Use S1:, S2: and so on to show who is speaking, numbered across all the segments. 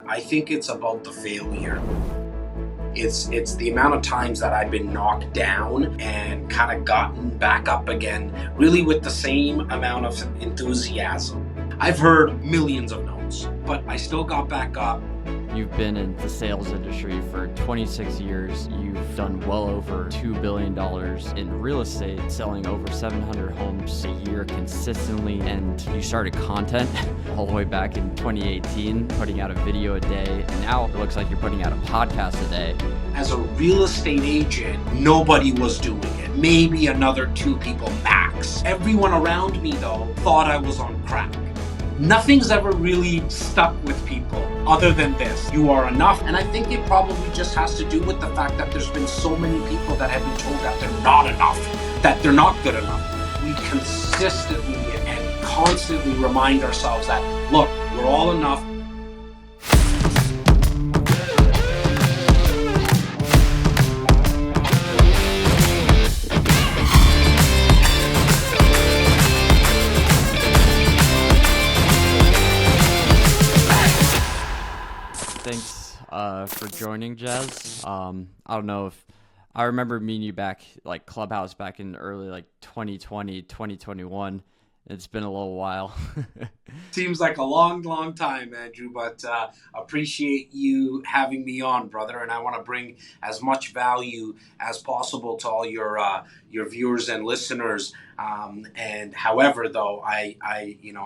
S1: I think it's about the failure. It's the amount of times that I've been knocked down and kind of gotten back up again, really with the same amount of enthusiasm. I've heard millions of no's, but I still got back up.
S2: You've been in the sales industry for 26 years. You've done well over $2 billion in real estate, selling over 700 homes a year consistently. And you started content all the way back in 2018, putting out a video a day. And now it looks like you're putting out a podcast a day.
S1: As a real estate agent, nobody was doing it. Maybe another 2 people max. Everyone around me, though, thought I was on crack. Nothing's ever really stuck with people other than this. You are enough. And I think it probably just has to do with the fact that there's been so many people that have been told that they're not enough, that they're not good enough. We consistently and constantly remind ourselves that, look, we're all enough.
S2: Thanks for joining, Jas. I don't know if I remember meeting you back like Clubhouse back in early 2020, 2021. It's been a little while.
S1: Seems like a long time, Andrew, but appreciate you having me on, brother. And I want to bring as much value as possible to all your viewers and listeners. And however, though, I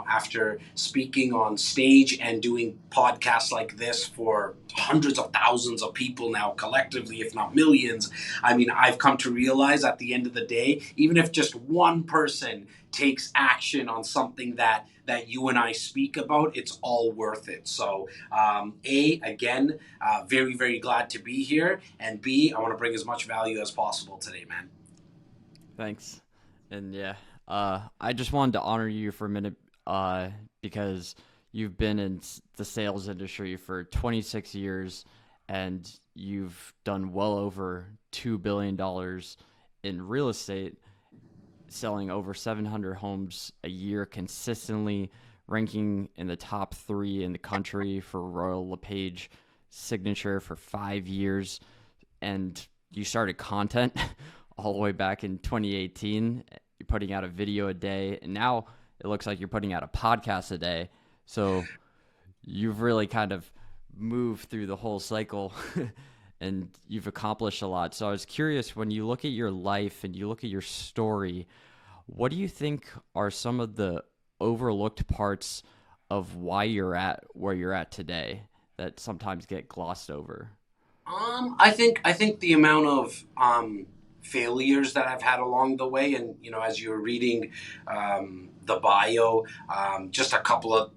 S1: after speaking on stage and doing podcasts like this for hundreds of thousands of people now collectively, if not millions, I've come to realize at the end of the day, even if just one person takes action on something that you and I speak about, it's all worth it. So, again, very, very glad to be here. And B, I want to bring as much value as possible today, man.
S2: Thanks. And yeah, I just wanted to honor you for a minute because you've been in the sales industry for 26 years and you've done well over $2 billion in real estate, selling over 700 homes a year consistently, ranking in the top 3 in the country for Royal LePage Signature for 5 years. And you started content all the way back in 2018. You're putting out a video a day, and now it looks like you're putting out a podcast a day. So you've really kind of moved through the whole cycle and you've accomplished a lot. So I was curious, when you look at your life and you look at your story, what do you think are some of the overlooked parts of why you're at where you're at today that sometimes get glossed over?
S1: I think the amount of failures that I've had along the way, and as you're reading the bio, just a couple of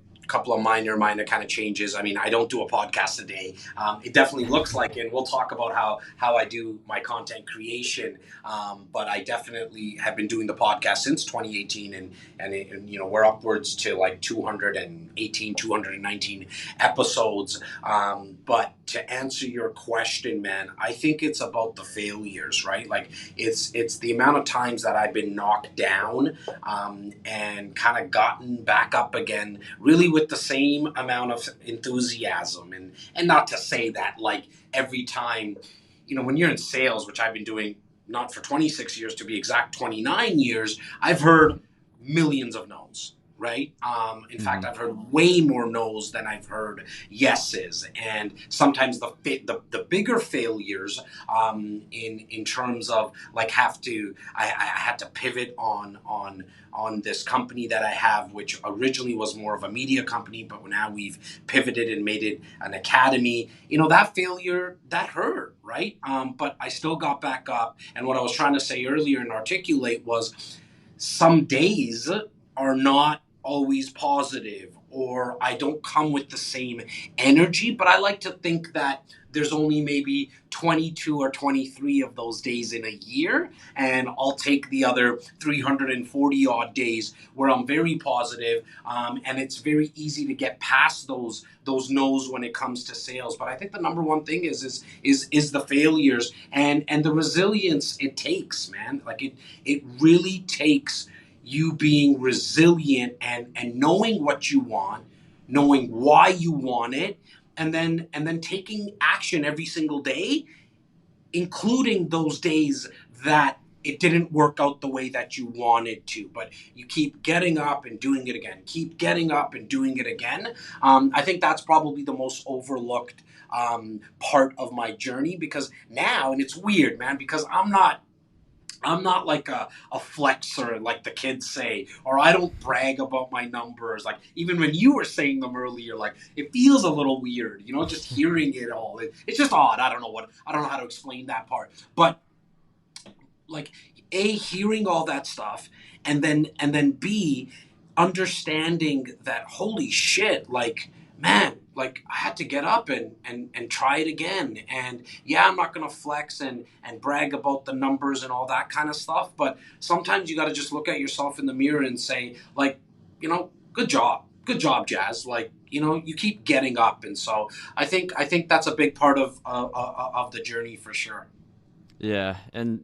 S1: minor kind of changes. I don't do a podcast a day. It definitely looks like it, and we'll talk about how I do my content creation. But I definitely have been doing the podcast since 2018, and we're upwards to like 218, 219 episodes. But to answer your question, man, I think it's about the failures, right? Like it's the amount of times that I've been knocked down and kind of gotten back up again, really with the same amount of enthusiasm. And not to say that like every time, when you're in sales, which I've been doing not for 26 years to be exact, 29 years, I've heard millions of no's. Right? In fact, I've heard way more no's than I've heard yeses, and sometimes the bigger failures in terms of like I had to pivot on this company that I have, which originally was more of a media company, but now we've pivoted and made it an academy. That failure, that hurt, right? But I still got back up, and what I was trying to say earlier and articulate was some days are not always positive, or I don't come with the same energy, but I like to think that there's only maybe 22 or 23 of those days in a year, and I'll take the other 340 odd days where I'm very positive, and it's very easy to get past those no's when it comes to sales. But I think the number one thing is the failures and the resilience it takes, man. Like it really takes you being resilient and knowing what you want, knowing why you want it, and then taking action every single day, including those days that it didn't work out the way that you wanted to, but you keep getting up and doing it again, keep getting up and doing it again. I think that's probably the most overlooked part of my journey, because now, and it's weird, man, because I'm not like a flexer, like the kids say, or I don't brag about my numbers. Like, even when you were saying them earlier, like, it feels a little weird, just hearing it all. It's just odd. I don't know how to explain that part. But like, hearing all that stuff, and then B, understanding that, holy shit, like, man, like, I had to get up and try it again. And yeah, I'm not gonna flex and brag about the numbers and all that kind of stuff, but sometimes you got to just look at yourself in the mirror and say, like, good job, Jas. Like, you keep getting up. And so I think that's a big part of the journey for sure.
S2: Yeah, and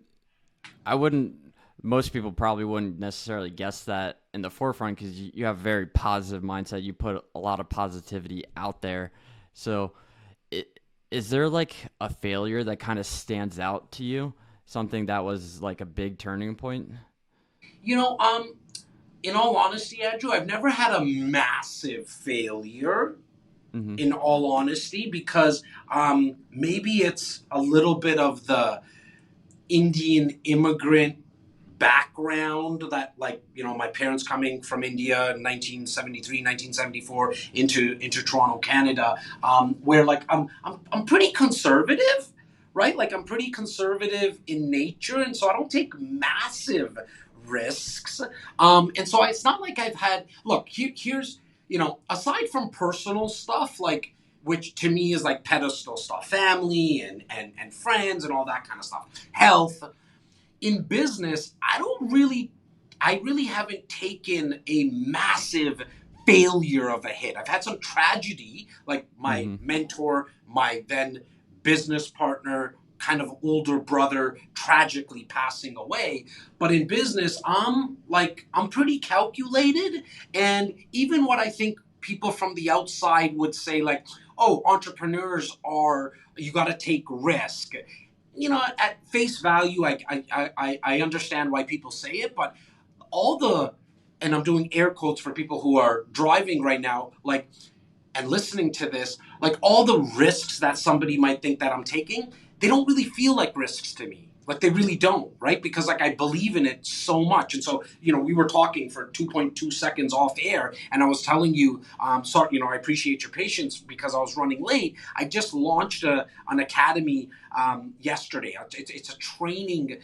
S2: I wouldn't. Most people probably wouldn't necessarily guess that in the forefront because you have a very positive mindset. You put a lot of positivity out there. So, is there like a failure that kind of stands out to you? Something that was like a big turning point?
S1: You know, in all honesty, Andrew, I've never had a massive failure.
S2: Mm-hmm.
S1: In all honesty, because maybe it's a little bit of the Indian immigrant background that, like, my parents coming from India in 1973, 1974 into Toronto, Canada, where, like, I'm pretty conservative, right? Like, I'm pretty conservative in nature, and so I don't take massive risks. And so it's not like I've had, look, here's, aside from personal stuff, like, which to me is like pedestal stuff, family and friends and all that kind of stuff, health. In business, I really haven't taken a massive failure of a hit. I've had some tragedy, like my
S2: Mm-hmm.
S1: mentor, my then business partner, kind of older brother, tragically passing away. But in business, I'm pretty calculated. And even what I think people from the outside would say, like, oh, entrepreneurs are, you got to take risk. At face value, I understand why people say it, but all the, and I'm doing air quotes for people who are driving right now, like, and listening to this, like, all the risks that somebody might think that I'm taking, they don't really feel like risks to me. Like, they really don't, right? Because, like, I believe in it so much. And so, we were talking for 2.2 seconds off air, and I was telling you, sorry, I appreciate your patience because I was running late. I just launched an academy yesterday. It's a training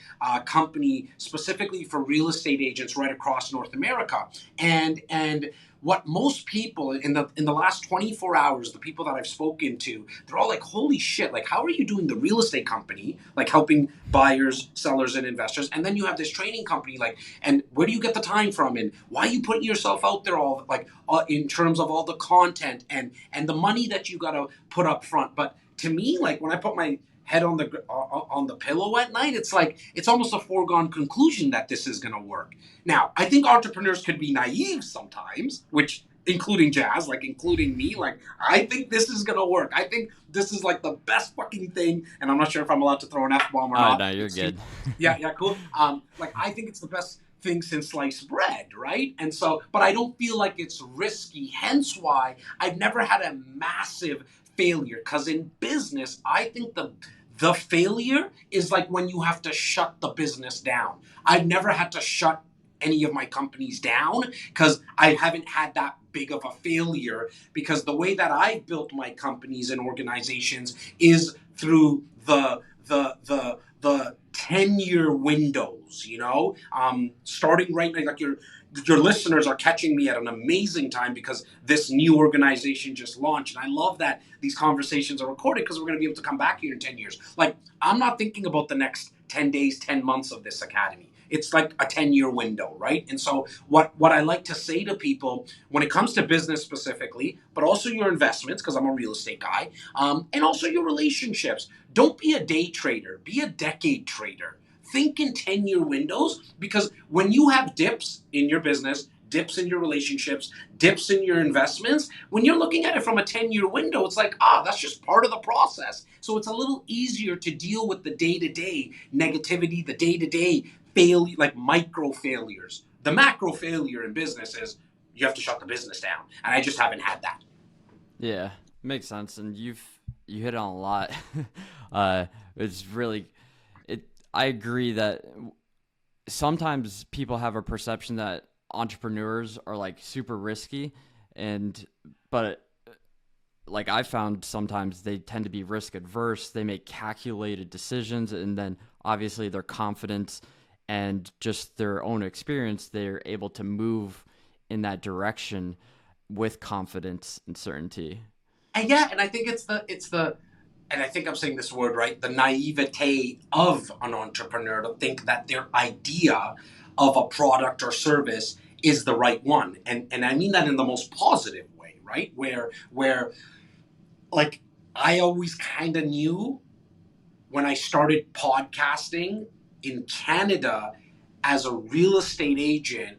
S1: company specifically for real estate agents right across North America. And what most people in the last 24 hours, the people that I've spoken to, they're all like, holy shit, like, how are you doing the real estate company, like helping buyers, sellers, and investors, and then you have this training company, like, and where do you get the time from, and why are you putting yourself out there, all like, in terms of all the content and the money that you got to put up front. But to me, like, when I put my head on the pillow at night, it's like, it's almost a foregone conclusion that this is going to work. Now, I think entrepreneurs could be naive sometimes, which, including Jas, like, including me, like, I think this is gonna work. I think this is like the best fucking thing, and I'm not sure if I'm allowed to throw an F bomb or
S2: Oh
S1: not.
S2: no, you're good.
S1: Yeah, yeah, cool. Like, I think it's the best thing since sliced bread, right? And so, but I don't feel like it's risky. Hence why I've never had a massive failure. Because in business, I think the failure is like when you have to shut the business down. I've never had to shut any of my companies down because I haven't had that big of a failure, because the way that I've built my companies and organizations is through the 10-year windows, starting right now, like, your listeners are catching me at an amazing time because this new organization just launched, and I love that these conversations are recorded because we're going to be able to come back here in 10 years. Like, I'm not thinking about the next 10 days, 10 months of this academy. It's like a 10-year window, right? And so what I like to say to people when it comes to business specifically, but also your investments, because I'm a real estate guy, and also your relationships, don't be a day trader, be a decade trader. Think in 10-year windows, because when you have dips in your business, dips in your relationships, dips in your investments. When you're looking at it from a 10-year window, it's like, that's just part of the process. So it's a little easier to deal with the day-to-day negativity, the day-to-day failure, like micro failures. The macro failure in business is you have to shut the business down. And I just haven't had that.
S2: Yeah, makes sense, and you hit on a lot. It's really it. I agree that sometimes people have a perception that entrepreneurs are like super risky, and but like I found sometimes they tend to be risk adverse. They make calculated decisions, and then obviously their confidence and just their own experience, they're able to move in that direction with confidence and certainty.
S1: And yeah, and I think and I think I'm saying this word right, the naivete of an entrepreneur to think that their idea of a product or service is the right one. And I mean that in the most positive way, right? Where like I always kind of knew when I started podcasting in Canada as a real estate agent,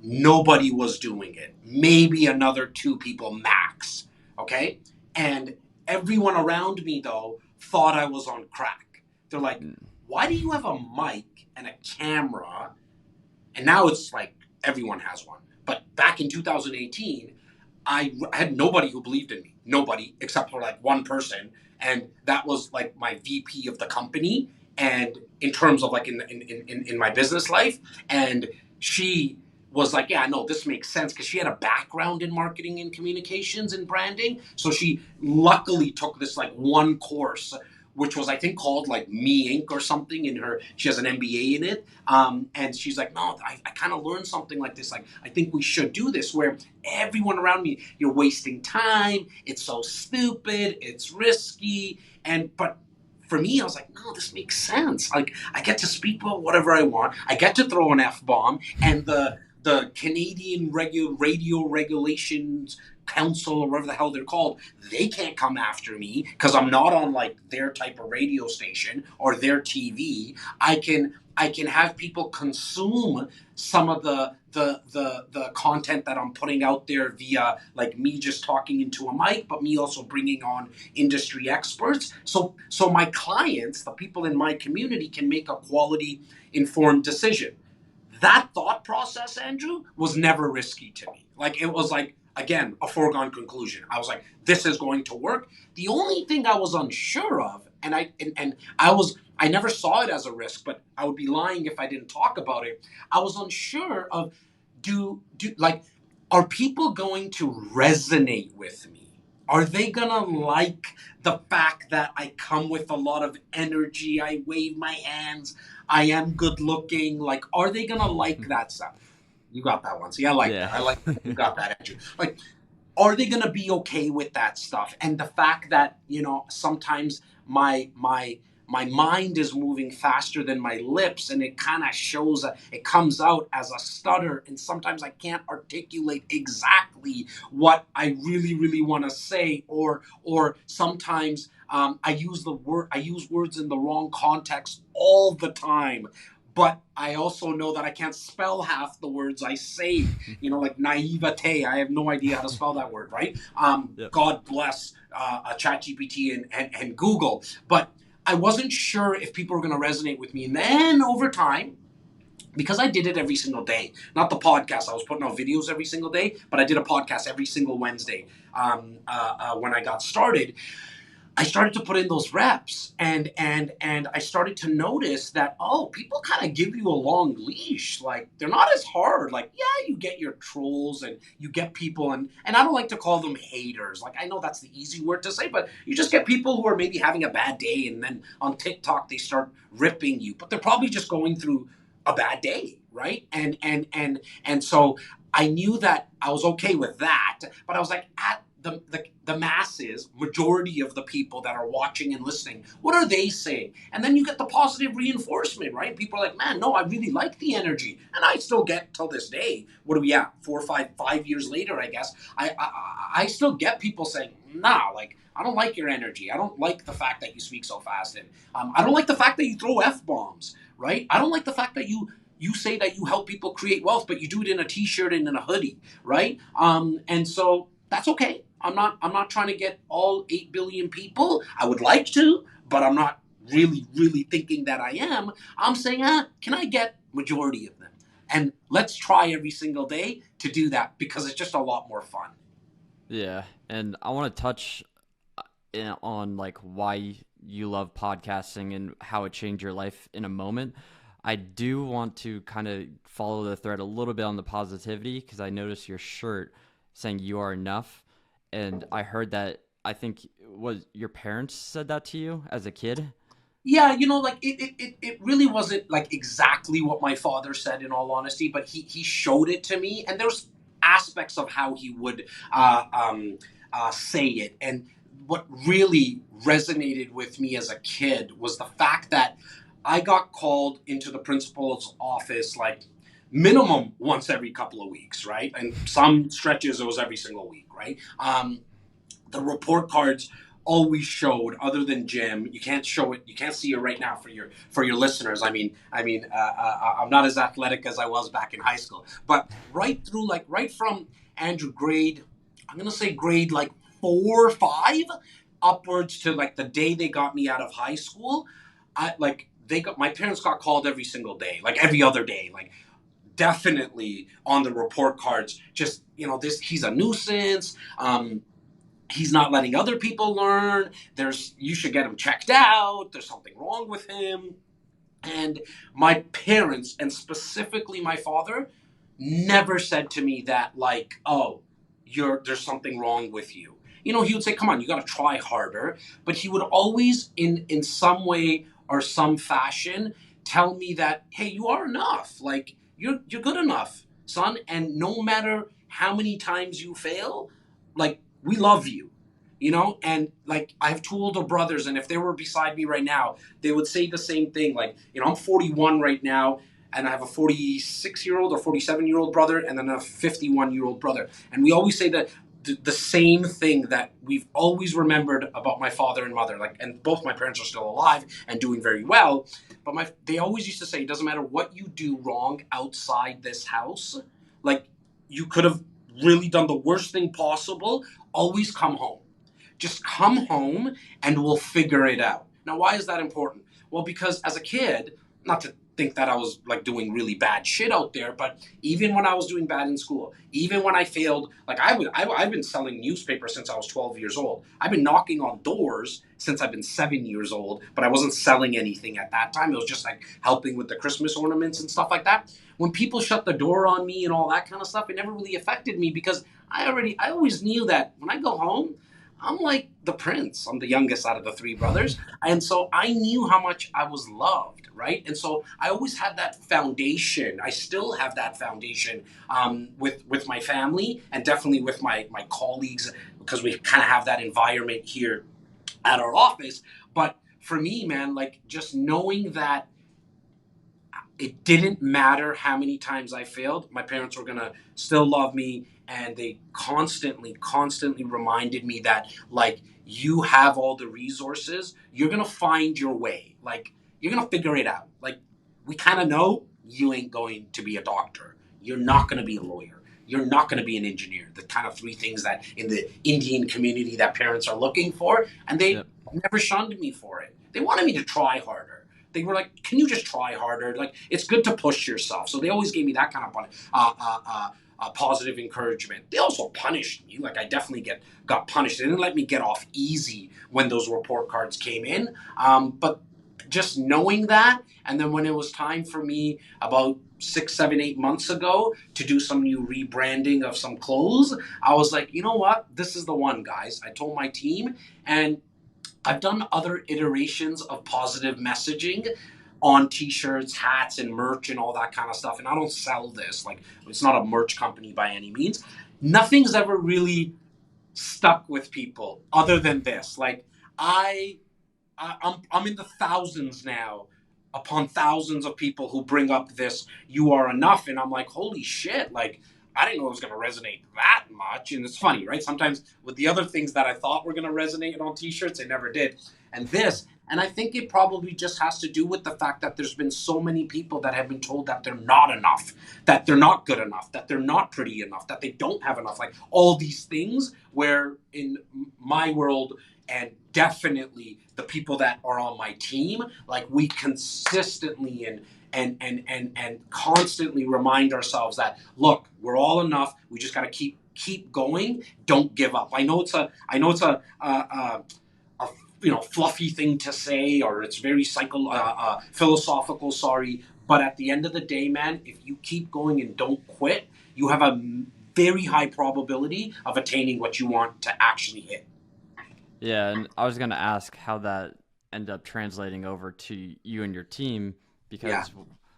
S1: nobody was doing it. Maybe another two people max. Okay. And everyone around me, though, thought I was on crack. They're like, why do you have a mic and a camera? And now it's like everyone has one. But back in 2018, I had nobody who believed in me. Nobody except for like one person. And that was like my VP of the company. And in terms of like in my business life. And she was like, yeah, no, this makes sense because she had a background in marketing and communications and branding. So she luckily took this like one course, which was I think called like Me Inc. or something. In her, she has an MBA in it, and she's like, no, I kind of learned something like this. Like, I think we should do this. Where everyone around me, you're wasting time. It's so stupid. It's risky. But for me, I was like, no, this makes sense. Like, I get to speak about whatever I want. I get to throw an F bomb, and the Canadian radio regulations council or whatever the hell they're called, they can't come after me because I'm not on like their type of radio station or their TV. I can have people consume some of the content that I'm putting out there via like me just talking into a mic, but me also bringing on industry experts. So my clients, the people in my community, can make a quality informed decision. That thought process, Andrew, was never risky to me. Like it was like again a foregone conclusion. I was like, this is going to work. The only thing I was unsure of, and I never saw it as a risk, but I would be lying if I didn't talk about it. I was unsure of do like are people going to resonate with me? Are they gonna like the fact that I come with a lot of energy? I wave my hands. I am good looking. Like, are they gonna like that stuff? You got that one. See, I like
S2: Yeah.
S1: that. I like that. You got that, Andrew. Like, are they going to be okay with that stuff? And the fact that sometimes my mind is moving faster than my lips, and it kind of shows, it comes out as a stutter, and sometimes I can't articulate exactly what I really really want to say, or sometimes I use words in the wrong context all the time. But I also know that I can't spell half the words I say, like naivete. I have no idea how to spell that word, right?
S2: Yep.
S1: God bless ChatGPT and Google. But I wasn't sure if people were going to resonate with me. And then over time, because I did it every single day, not the podcast. I was putting out videos every single day, but I did a podcast every single Wednesday when I got started. I started to put in those reps, and I started to notice that people kind of give you a long leash. Like they're not as hard. Like yeah, you get your trolls and you get people, and I don't like to call them haters. Like I know that's the easy word to say, but you just get people who are maybe having a bad day, and then on TikTok they start ripping you, but they're probably just going through a bad day, right? And so I knew that I was okay with that, but I was like at the masses, majority of the people that are watching and listening, what are they saying? And then you get the positive reinforcement, right? People are like, man, no, I really like the energy. And I still get till this day, what are we at? 4 or 5 years later, I guess. I still get people saying, nah, like, I don't like your energy. I don't like the fact that you speak so fast. And I don't like the fact that you throw F bombs, right? I don't like the fact that you you say that you help people create wealth, but you do it in a t-shirt and in a hoodie, right? And so that's okay. I'm not trying to get all 8 billion people. I would like to, but I'm not really thinking that I am. I'm saying, can I get majority of them? And let's try every single day to do that because it's just a lot more fun.
S2: Yeah, and I want to touch on like why you love podcasting and how it changed your life in a moment. I do want to kind of follow the thread a little bit on the positivity because I noticed your shirt saying "You are enough," and I heard that. I think was your parents said that to you as a kid.
S1: Yeah, like it really wasn't like exactly what my father said in all honesty, but he showed it to me, and there's aspects of how he would say it. And what really resonated with me as a kid was the fact that I got called into the principal's office like minimum once every couple of weeks, right? And some stretches it was every single week, right? The report cards always showed, other than Jim, you can't show it, you can't see it right now for your listeners. I'm not as athletic as I was back in high school, but right through, like right from Andrew grade, I'm gonna say grade like 4 or 5 upwards to like the day they got me out of high school. I like they got my parents got called every single day, like every other day, like definitely on the report cards, just this, he's a nuisance. He's not letting other people learn. You should get him checked out. There's something wrong with him. And my parents, and specifically my father, never said to me that like, oh, there's something wrong with you. He would say, come on, you got to try harder. But he would always, in some way or some fashion, tell me that, hey, you are enough. Like you're good enough, son. And no matter how many times you fail, like we love you. And like I have 2 older brothers, and if they were beside me right now, they would say the same thing. Like, I'm 41 right now, and I have a 46-year-old or 47-year-old brother, and then a 51-year-old brother. And we always say that the same thing that we've always remembered about my father and mother. Like, and both my parents are still alive and doing very well. But they always used to say, it doesn't matter what you do wrong outside this house. Like, you could have really done the worst thing possible. Always come home. Just come home and we'll figure it out. Now, why is that important? Well, because as a kid, not to think that I was like doing really bad shit out there, but even when I was doing bad in school, even when I failed, like I've been selling newspapers since I was 12 years old. I've been knocking on doors since I've been 7 years old, but I wasn't selling anything at that time. It was just like helping with the Christmas ornaments and stuff like that. When people shut the door on me and all that kind of stuff, it never really affected me because I always knew that when I go home, I'm like the prince. I'm the youngest out of the 3 brothers. And so I knew how much I was loved, right? And so I always had that foundation. I still have that foundation with my family and definitely with my colleagues because we kind of have that environment here at our office. But for me, man, like just knowing that it didn't matter how many times I failed. My parents were going to still love me. And they constantly reminded me that, like, you have all the resources. You're going to find your way. Like, you're going to figure it out. Like, we kind of know you ain't going to be a doctor. You're not going to be a lawyer. You're not going to be an engineer. The kind of 3 things that in the Indian community that parents are looking for. And they
S2: Yep.
S1: never shunned me for it. They wanted me to try harder. They were like, can you just try harder? Like, it's good to push yourself. So they always gave me that kind of positive encouragement. They also punished me. Like, I definitely got punished. They didn't let me get off easy when those report cards came in. But just knowing that, and then when it was time for me about 6, 7, 8 months ago to do some new rebranding of some clothes, I was like, you know what? This is the one, guys. I told my team, and I've done other iterations of positive messaging on t-shirts, hats, and merch and all that kind of stuff. And I don't sell this. Like, it's not a merch company by any means. Nothing's ever really stuck with people other than this. Like, I'm in the thousands now upon thousands of people who bring up this "you are enough," and I'm like, holy shit! Like, I didn't know it was going to resonate that much. And it's funny, right? Sometimes with the other things that I thought were going to resonate on t-shirts, they never did. And this, And I think it probably just has to do with the fact that there's been so many people that have been told that they're not enough, that they're not good enough, that they're not pretty enough, that they don't have enough, like all these things. Where in my world, and definitely the people that are on my team, like we consistently and constantly remind ourselves that, look, we're all enough. We just got to keep going. Don't give up. I know it's a fluffy thing to say, or it's very philosophical. Sorry, but at the end of the day, man, if you keep going and don't quit, you have a very high probability of attaining what you want to actually hit.
S2: Yeah, and I was gonna ask how that ended up translating over to you and your team,
S1: Yeah,
S2: because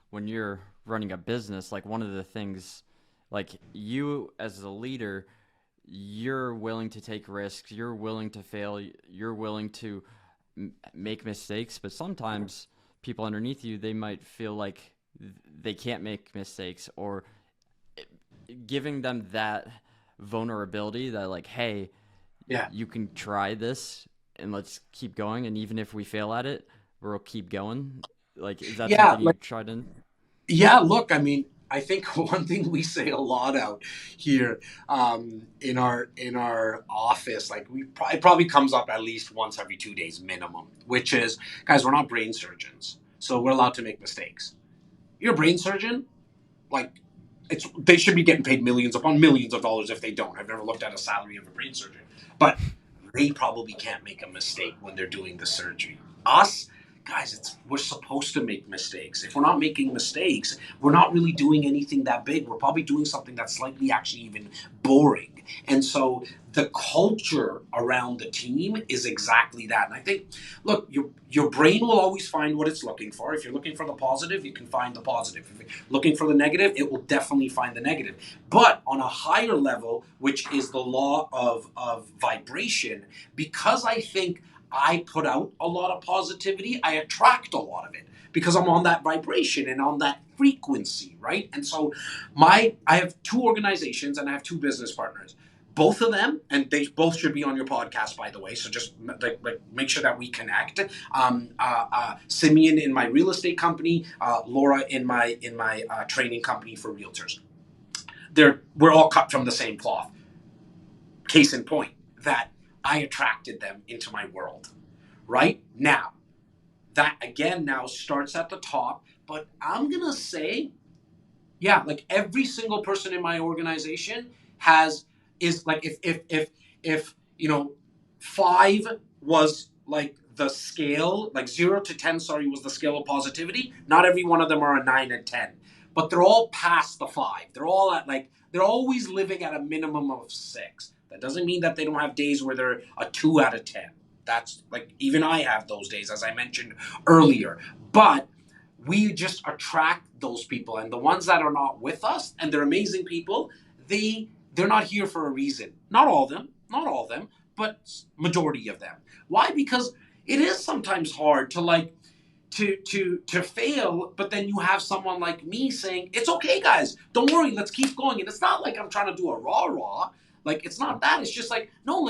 S2: when you're running a business, like one of the things, like you as a leader, you're willing to take risks, you're willing to fail, you're willing to make mistakes, but sometimes people underneath you, they might feel like they can't make mistakes, or giving them that vulnerability that, like, hey,
S1: yeah,
S2: you can try this and let's keep going, and even if we fail at it, we'll keep going. Like, is that
S1: yeah.
S2: something you've tried in?
S1: Yeah, look, I mean, I think one thing we say a lot out here, in our office, like it probably comes up at least once every 2 days minimum, which is, guys, we're not brain surgeons, so we're allowed to make mistakes. You're a brain surgeon, like they should be getting paid millions upon millions of dollars if they don't. I've never looked at a salary of a brain surgeon, but they probably can't make a mistake when they're doing the surgery. Us, guys, we're supposed to make mistakes. If we're not making mistakes, we're not really doing anything that big. We're probably doing something that's slightly actually even boring. And so the culture around the team is exactly that. And I think, look, your brain will always find what it's looking for. If you're looking for the positive, you can find the positive. If you're looking for the negative, it will definitely find the negative. But on a higher level, which is the law of vibration, because I think I put out a lot of positivity, I attract a lot of it because I'm on that vibration and on that frequency, right? And so I have two organizations and I have two business partners. Both of them, and they both should be on your podcast, by the way. So just like make sure that we connect. Simeon in my real estate company, Laura in my training company for realtors. We're all cut from the same cloth. Case in point, that I attracted them into my world. Right now, that again now starts at the top, but I'm gonna say, yeah, like every single person in my organization has is like if five was like the scale, like 0 to 10, sorry, was the scale of positivity. Not every one of them are a 9 and 10, but they're all past the five. They're all at like they're always living at a minimum of six. That doesn't mean that they don't have days where they're a 2 out of 10. That's like even I have those days, as I mentioned earlier. But we just attract those people, and the ones that are not with us and they're amazing people, they're not here for a reason. Not all of them, but majority of them. Why? Because it is sometimes hard to like to fail, but then you have someone like me saying it's okay, guys, don't worry, let's keep going. And it's not like I'm trying to do a rah, like it's not that. It's just like, no,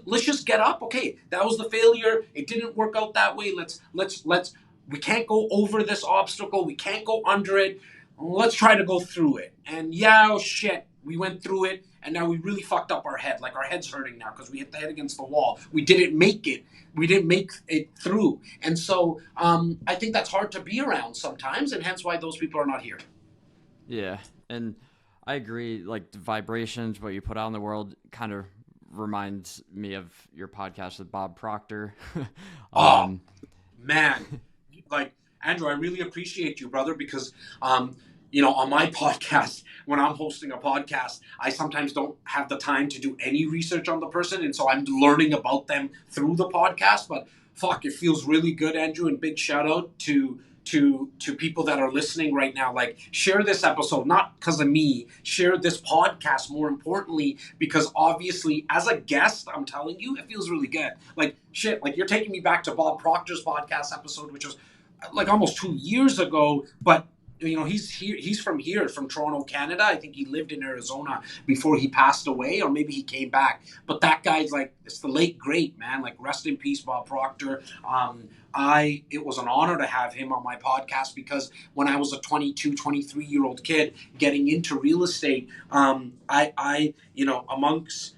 S1: let's just get up. Okay, that was the failure, it didn't work out that way. Let's we can't go over this obstacle, we can't go under it, let's try to go through it. And yeah, oh shit, we went through it, and now we really fucked up our head. Like our head's hurting now because we hit the head against the wall. We didn't make it through. And so I think that's hard to be around sometimes, and hence why those people are not here.
S2: Yeah, and I agree. Like the vibrations, what you put out in the world, kind of reminds me of your podcast with Bob Proctor.
S1: Oh,
S2: um,
S1: man. Like, Andrew, I really appreciate you, brother, because on my podcast, when I'm hosting a podcast, I sometimes don't have the time to do any research on the person, and so I'm learning about them through the podcast. But fuck, it feels really good, Andrew, and big shout out to people that are listening right now. Like, share this episode, not because of me. Share this podcast, more importantly, because obviously, as a guest, I'm telling you, it feels really good. Like shit, like you're taking me back to Bob Proctor's podcast episode, which was like almost 2 years ago, but he's from here, from Toronto, Canada. I think he lived in Arizona before he passed away, or maybe he came back. But that guy's like, it's the late great, man. Like, rest in peace, Bob Proctor. I It was an honor to have him on my podcast, because when I was a 22, 23 year old kid getting into real estate, amongst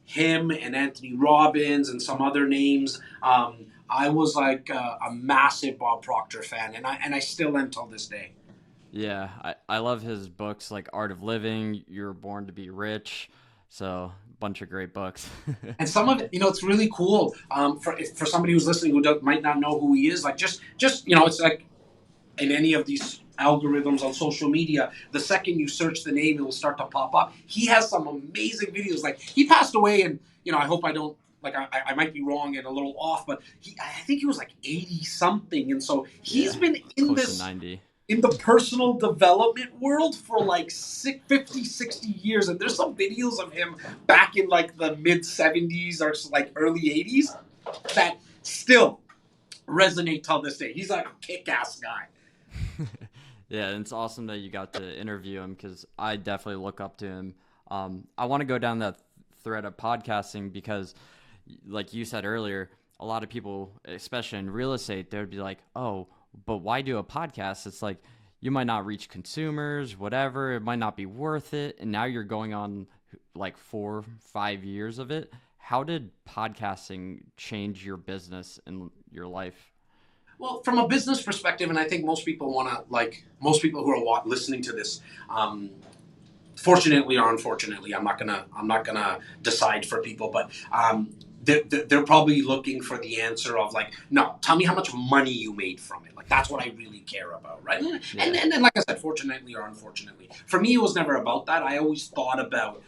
S1: him and Anthony Robbins and some other names, I was like a massive Bob Proctor fan, and I still am till this day.
S2: Yeah, I love his books like Art of Living, You're Born to Be Rich. So, bunch of great books.
S1: And some of it, it's really cool, for somebody who's listening who might not know who he is. Like, just it's like in any of these algorithms on social media, the second you search the name, it will start to pop up. He has some amazing videos. Like, he passed away, and I hope I don't, like, I might be wrong and a little off, but I think he was like 80 something, and so he's
S2: Yeah,
S1: been
S2: close to 90.
S1: in the personal development world for like 50, 60 years. And there's some videos of him back in like the mid 70s or like early 80s that still resonate till this day. He's like a kick-ass guy.
S2: Yeah, and it's awesome that you got to interview him because I definitely look up to him. I want to go down that thread of podcasting because, like you said earlier, a lot of people, especially in real estate, they would be like, oh, but why do a podcast? It's like you might not reach consumers, whatever. It might not be worth it. And now you're going on like 4, 5 years of it. How did podcasting change your business and your life?
S1: Well, from a business perspective, and I think most people want to, like, most people who are listening to this, fortunately or unfortunately, I'm not gonna decide for people, but they're probably looking for the answer of, like, no, tell me how much money you made from it. Like, that's what I really care about, right?
S2: Yeah.
S1: And like I said, fortunately or unfortunately, for me, it was never about that. I always thought about,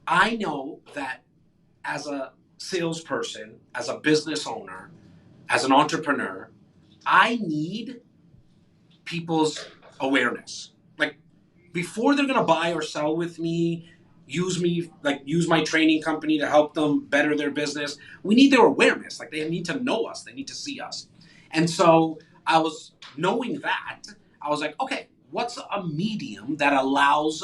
S1: I know that as a salesperson, as a business owner, as an entrepreneur, I need people's awareness. Like, before they're gonna buy or sell with me, like, use my training company to help them better their business. We need their awareness. Like, they need to know us. They need to see us. And so I was knowing that, I was like, okay, what's a medium that allows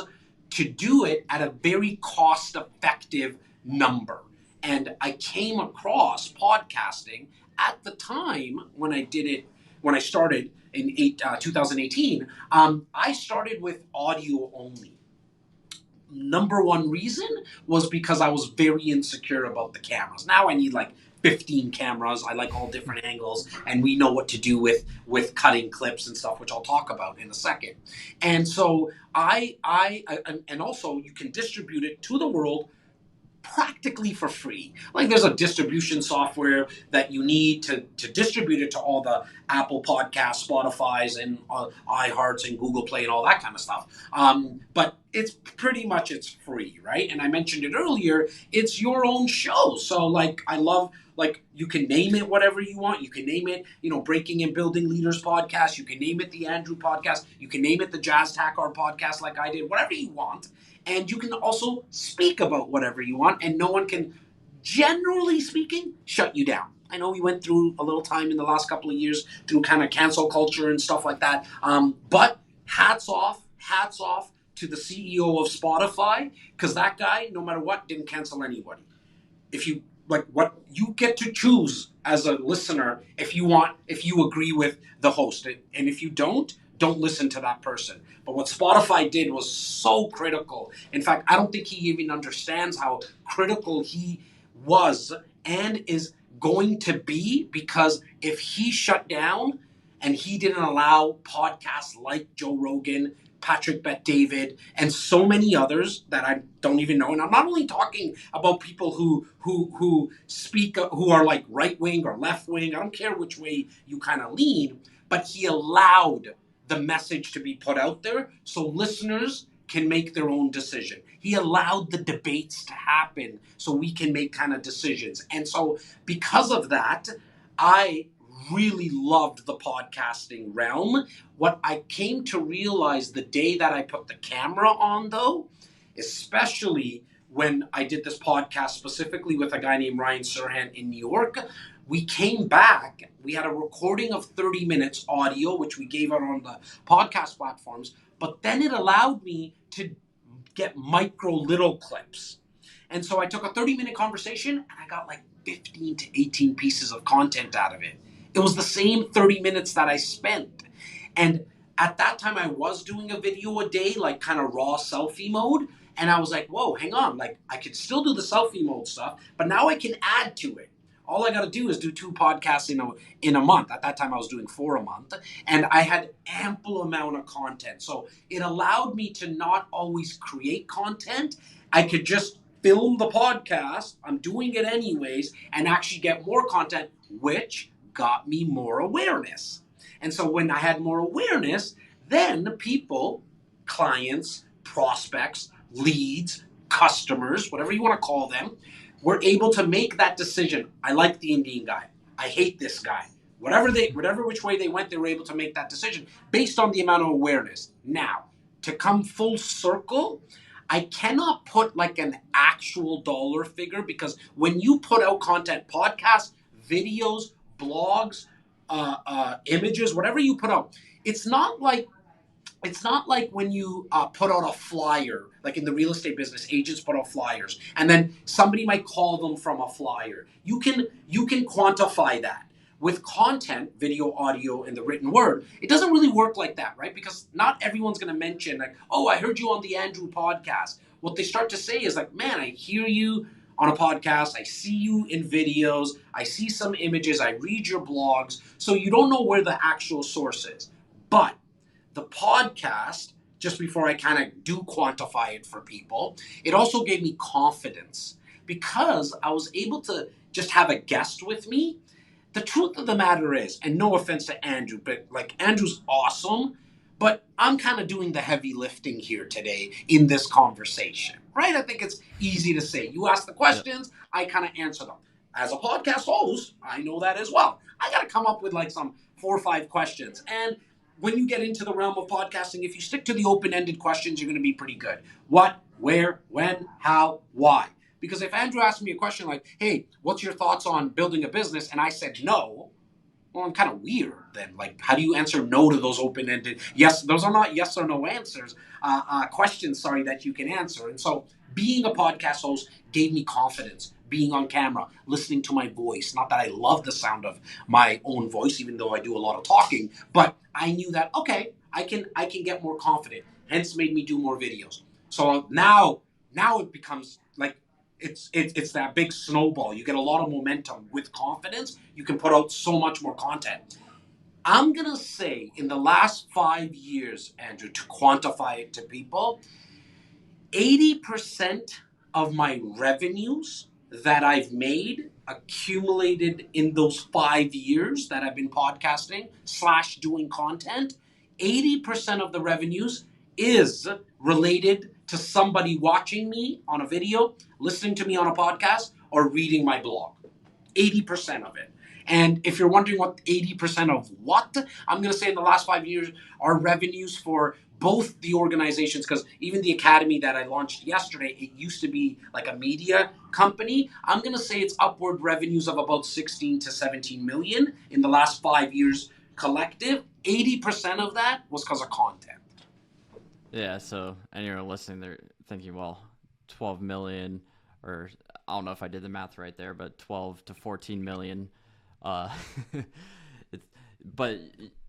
S1: to do it at a very cost effective number? And I came across podcasting at the time when I did it, when I started in 2018. I started with audio only. Number one reason was because I was very insecure about the cameras. Now I need like 15 cameras. I like all different angles, and we know what to do with cutting clips and stuff, which I'll talk about in a second. And so and also you can distribute it to the world practically for free. Like, there's a distribution software that you need to distribute it to all the Apple Podcasts, Spotify's, and iHearts, and Google Play, and all that kind of stuff. But it's pretty much, it's free, right? And I mentioned it earlier, it's your own show. So, like, I love, like, you can name it whatever you want. You can name it, Breaking and Building Leaders podcast. You can name it the Andrew podcast. You can name it the Jas Takhar podcast, like I did, whatever you want. And you can also speak about whatever you want, and no one can, generally speaking, shut you down. I know we went through a little time in the last couple of years through kind of cancel culture and stuff like that. But hats off to the CEO of Spotify, because that guy, no matter what, didn't cancel anybody. If you like, what you get to choose as a listener, if you agree with the host, and if you don't listen to that person. But what Spotify did was so critical. In fact, I don't think he even understands how critical he was and is going to be, because if he shut down and he didn't allow podcasts like Joe Rogan, Patrick Bet-David, and so many others that I don't even know. And I'm not only talking about people who speak, who are like right wing or left wing. I don't care which way you kind of lean, but he allowed the message to be put out there so listeners can make their own decision. He allowed the debates to happen so we can make kind of decisions. And so because of that, I really loved the podcasting realm. What I came to realize the day that I put the camera on, though, especially when I did this podcast specifically with a guy named Ryan Serhant in New York. We came back, we had a recording of 30 minutes audio, which we gave out on the podcast platforms, but then it allowed me to get micro little clips. And so I took a 30-minute conversation and I got like 15 to 18 pieces of content out of it. It was the same 30 minutes that I spent. And at that time, I was doing a video a day, like kind of raw selfie mode. And I was like, whoa, hang on. Like, I could still do the selfie mode stuff, but now I can add to it. All I got to do is do 2 podcasts in a month. At that time, I was doing 4 a month. And I had ample amount of content. So it allowed me to not always create content. I could just film the podcast. I'm doing it anyways and actually get more content, which got me more awareness. And so when I had more awareness, then people, clients, prospects, leads, customers, whatever you want to call them, were able to make that decision. I like the Indian guy. I hate this guy. Whatever which way they went, they were able to make that decision based on the amount of awareness. Now, to come full circle, I cannot put like an actual dollar figure because when you put out content, podcasts, videos, blogs, images, whatever you put out, it's not like when you put out a flyer, like in the real estate business, agents put out flyers, and then somebody might call them from a flyer. You can quantify that. With content, video, audio, and the written word, it doesn't really work like that, right? Because not everyone's going to mention like, oh, I heard you on the Andrew podcast. What they start to say is like, man, I hear you on a podcast. I see you in videos. I see some images. I read your blogs. So you don't know where the actual source is. But the podcast, just before I kind of do quantify it for people, it also gave me confidence because I was able to just have a guest with me. The truth of the matter is, and no offense to Andrew, but like Andrew's awesome, but I'm kind of doing the heavy lifting here today in this conversation, right? I think it's easy to say. You ask the
S2: Yep.
S1: questions, I kind of answer them. As a podcast host, I know that as well. I got to come up with like some 4 or 5 questions. And when you get into the realm of podcasting, if you stick to the open-ended questions, you're going to be pretty good. What, where, when, how, why? Because if Andrew asked me a question like, hey, what's your thoughts on building a business? And I said no, well, I'm kind of weird then. Like, how do you answer no to those open-ended? Yes, those are not yes or no answers, questions, sorry, that you can answer. And so being a podcast host gave me confidence. Being on camera, listening to my voice. Not that I love the sound of my own voice, even though I do a lot of talking, but I knew that, okay, I can get more confident. Hence made me do more videos. So now it becomes like it's that big snowball. You get a lot of momentum with confidence. You can put out so much more content. I'm gonna say in the last 5 years, Andrew, to quantify it to people, 80% of my revenues that I've made accumulated in those 5 years that I've been podcasting slash doing content, 80% of the revenues is related to somebody watching me on a video, listening to me on a podcast, or reading my blog. 80% of it. And if you're wondering what 80% of what, I'm going to say in the last 5 years, our revenues for both the organizations, because even the academy that I launched yesterday, it used to be like a media company. I'm going to say it's upward revenues of about 16 to 17 million in the last 5 years collective. 80% of that was because of content.
S2: Yeah. So, and you're listening, they're thinking, well, 12 million, or I don't know if I did the math right there, but 12 to 14 million. Uh, it's, but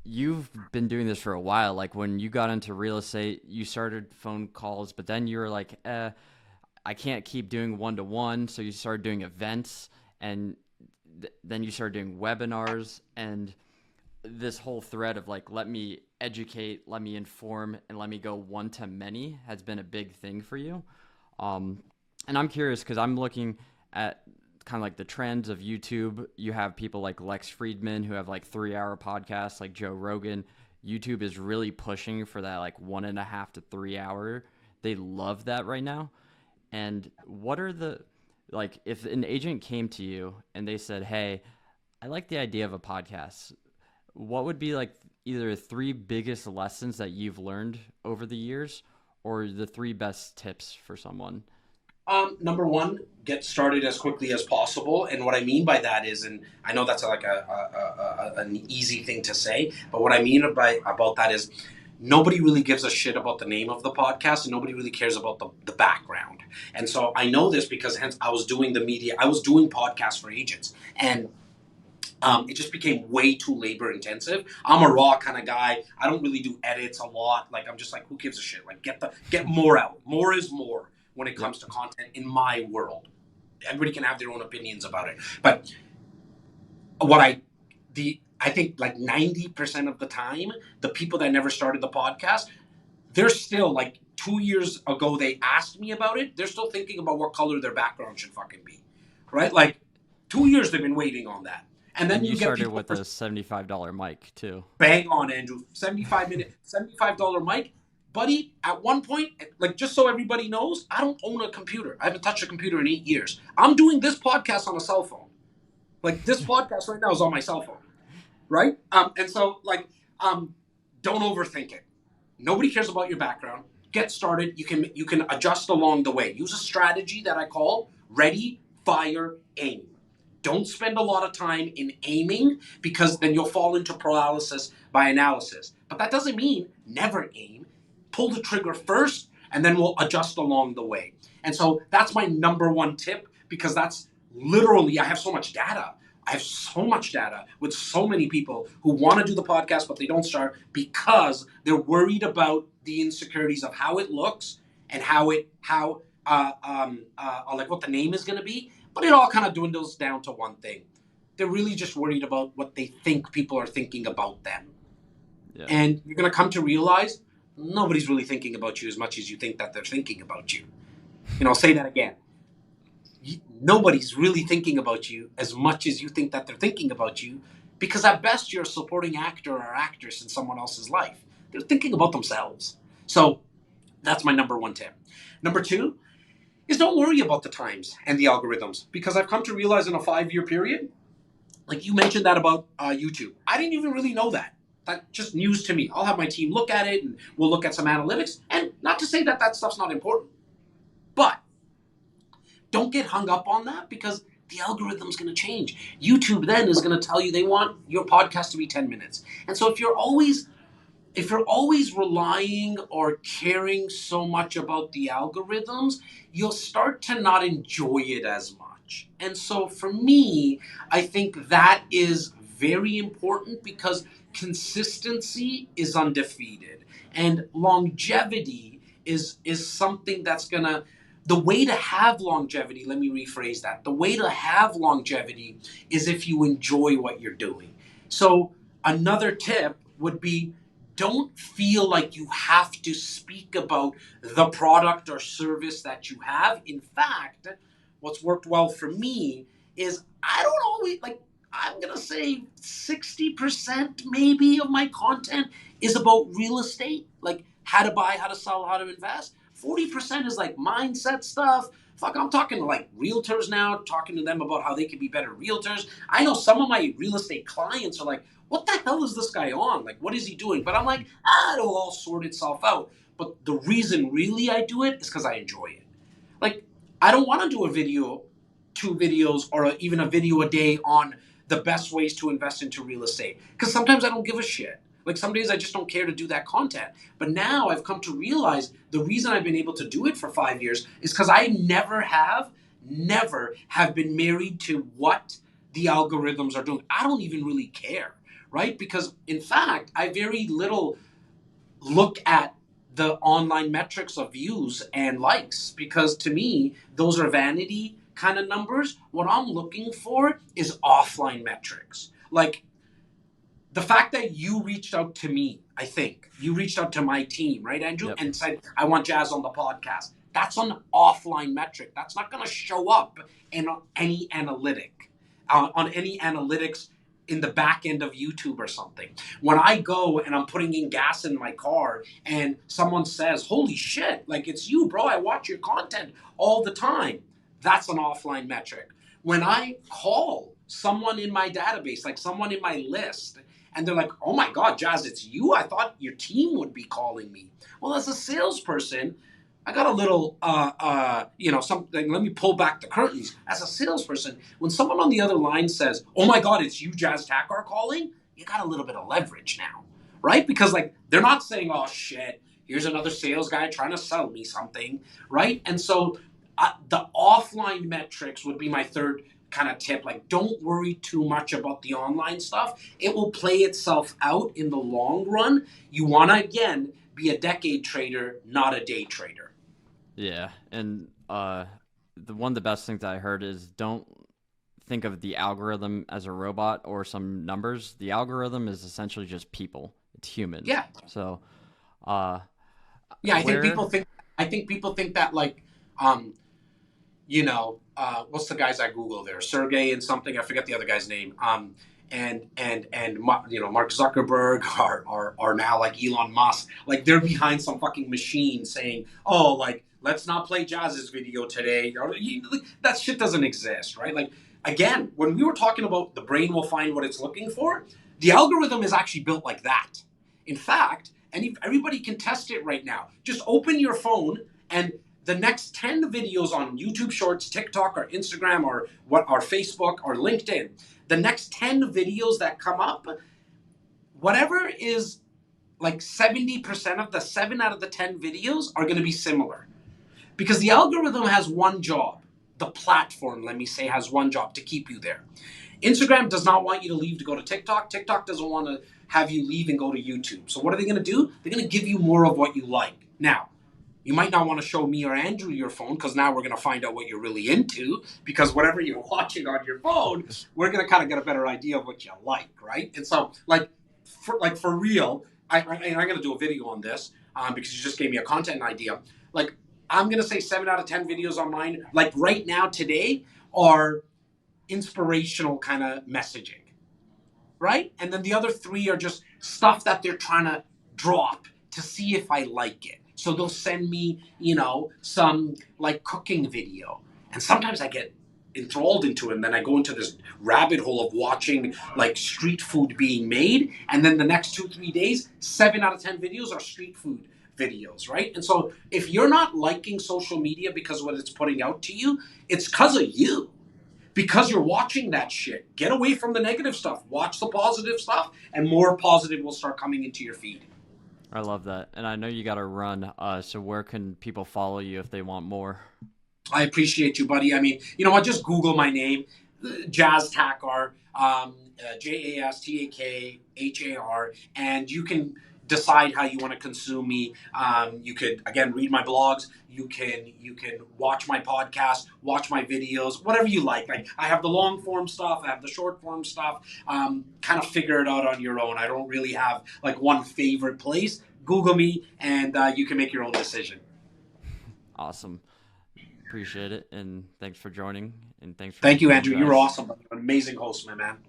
S2: you've been doing this for a while. Like when you got into real estate, you started phone calls, but then you were like, I can't keep doing one-to-one. So you started doing events, and then you started doing webinars, and this whole thread of like, let me educate, let me inform, and let me go one to many has been a big thing for you. And I'm curious because I'm looking at kind of like the trends of YouTube. You have people like Lex Friedman who have like 3-hour podcasts, like Joe Rogan. YouTube is really pushing for that like 1.5 to 3 hour. They love that right now. And what are the, like, if an agent came to you and they said, hey, I like the idea of a podcast, what would be like either 3 biggest lessons that you've learned over the years or the 3 best tips for someone?
S1: Number one, get started as quickly as possible. And what I mean by that is, and I know that's like an easy thing to say, but what I mean about that is nobody really gives a shit about the name of the podcast and nobody really cares about the background. And so I know this because hence I was doing the media, I was doing podcasts for agents. And it just became way too labor intensive. I'm a raw kind of guy. I don't really do edits a lot. Like I'm just like, who gives a shit? Like get more out. More is more when it comes to content in my world. Everybody can have their own opinions about it. But what I think like 90% of the time, the people that never started the podcast, they're still like 2 years ago they asked me about it. They're still thinking about what color their background should fucking be. Right? Like 2 years they've been waiting on that. And then
S2: And you
S1: you get
S2: started
S1: people
S2: with a $75 mic too.
S1: bang on, Andrew. 75-minute, $75 mic. Buddy, at one point, like just so everybody knows, I don't own a computer. I haven't touched a computer in 8 years. I'm doing this podcast on a cell phone. Like this podcast right now is on my cell phone. Right? And so like don't overthink it. Nobody cares about your background. Get started. You can adjust along the way. Use a strategy that I call ready, fire, aim. Don't spend a lot of time in aiming because then you'll fall into paralysis by analysis. But that doesn't mean never aim. Pull the trigger first and then we'll adjust along the way. And so that's my number one tip because that's literally, I have so much data. I have so much data with so many people who want to do the podcast, but they don't start because they're worried about the insecurities of how it looks and like what the name is going to be. But it all kind of dwindles down to one thing. They're really just worried about what they think people are thinking about them.
S2: Yeah.
S1: And you're going to come to realize nobody's really thinking about you as much as you think that they're thinking about you. I'll say that again. Nobody's really thinking about you as much as you think that they're thinking about you because at best you're a supporting actor or actress in someone else's life. They're thinking about themselves. So that's my number one tip. Number two is don't worry about the times and the algorithms because I've come to realize in a 5-year period, like you mentioned that about YouTube. I didn't even really know that. That's just news to me. I'll have my team look at it and we'll look at some analytics. And not to say that that stuff's not important, but don't get hung up on that because the algorithm's going to change. YouTube then is going to tell you they want your podcast to be 10 minutes. And so if you're always relying or caring so much about the algorithms, you'll start to not enjoy it as much. And so for me, I think that is very important because consistency is undefeated and longevity is something that's going to the way to have longevity, let me rephrase that. The way to have longevity is if you enjoy what you're doing. So another tip would be don't feel like you have to speak about the product or service that you have. In fact, what's worked well for me is I don't always like I'm going to say 60% maybe of my content is about real estate, like how to buy, how to sell, how to invest. 40% is like mindset stuff. Fuck, I'm talking to like realtors now, talking to them about how they can be better realtors. I know some of my real estate clients are like, what the hell is this guy on? Like, what is he doing? But I'm like, it'll all sort itself out. But the reason really I do it is because I enjoy it. Like, I don't want to do a video, 2 videos, or even a video a day on the best ways to invest into real estate. Because sometimes I don't give a shit. Like some days I just don't care to do that content. But now I've come to realize the reason I've been able to do it for 5 years is because I never have been married to what the algorithms are doing. I don't even really care, right? Because in fact, I very little look at the online metrics of views and likes because to me, those are vanity kind of numbers. What I'm looking for is offline metrics. Like the fact that you reached out to me, I think you reached out to my team, right, Andrew,
S2: Yep.
S1: and said, I want Jas on the podcast. That's an offline metric. That's not going to show up in any analytic, on any analytics in the back end of YouTube or something. When I go and I'm putting in gas in my car and someone says, holy shit, like it's you, bro. I watch your content all the time. That's an offline metric. When I call someone in my database, like someone in my list, and they're like, oh my God, Jas, it's you? I thought your team would be calling me. Well, as a salesperson, I got a little, something. Let me pull back the curtains. As a salesperson, when someone on the other line says, "Oh my God, it's you, Jas Takhar, calling," you got a little bit of leverage now, right? Because like they're not saying, "Oh shit, here's another sales guy trying to sell me something," right? And so the offline metrics would be my third kind of tip. Like, don't worry too much about the online stuff. It will play itself out in the long run. You want to again be a decade trader, not a day trader.
S2: Yeah, and the one of the best things I heard is don't think of the algorithm as a robot or some numbers. The algorithm is essentially just people. It's humans.
S1: Yeah,
S2: So, uh,
S1: yeah.
S2: where
S1: I think people think that like, what's the guys at Google there? Sergey and something. I forget the other guy's name. Mark Zuckerberg are now like Elon Musk. Like they're behind some fucking machine saying, "Oh, like let's not play Jazz's video today." That shit doesn't exist, right? Like again, when we were talking about the brain will find what it's looking for, the algorithm is actually built like that. In fact, everybody can test it right now. Just open your phone and the next 10 videos on YouTube Shorts, TikTok, or Instagram, or Facebook, or LinkedIn, the next 10 videos that come up, whatever is like 70% of the 7 out of the 10 videos are going to be similar. Because the algorithm has one job. The platform, let me say, has one job: to keep you there. Instagram does not want you to leave to go to TikTok. TikTok doesn't want to have you leave and go to YouTube. So what are they going to do? They're going to give you more of what you like. Now, you might not want to show me or Andrew your phone because now we're going to find out what you're really into because whatever you're watching on your phone, we're going to kind of get a better idea of what you like, right? And so, for real, I'm going to do a video on this because you just gave me a content idea. Like, I'm going to say 7 out of 10 videos on mine, like right now today, are inspirational kind of messaging, right? And then the other 3 are just stuff that they're trying to drop to see if I like it. So they'll send me, some like cooking video. And sometimes I get enthralled into it and then I go into this rabbit hole of watching like street food being made. And then the next 2, 3 days, 7 out of 10 videos are street food videos, right? And so if you're not liking social media because of what it's putting out to you, it's because of you, because you're watching that shit. Get away from the negative stuff. Watch the positive stuff, and more positive will start coming into your feed.
S2: I love that, and I know you got to run. So where can people follow you if they want more?
S1: I appreciate you, buddy. I mean, you know what? Just Google my name, Jas Takhar, Jastakar, and you can decide how you want to consume me. You could again read my blogs. You can watch my podcast, watch my videos, whatever you like. Like I have the long form stuff, I have the short form stuff. Kind of figure it out on your own. I don't really have like one favorite place. Google me, and you can make your own decision.
S2: Awesome. Appreciate it, and thanks for joining, and thanks for
S1: Thank you,
S2: keeping you
S1: Andrew. You were
S2: guys.
S1: awesome. An amazing host, my man.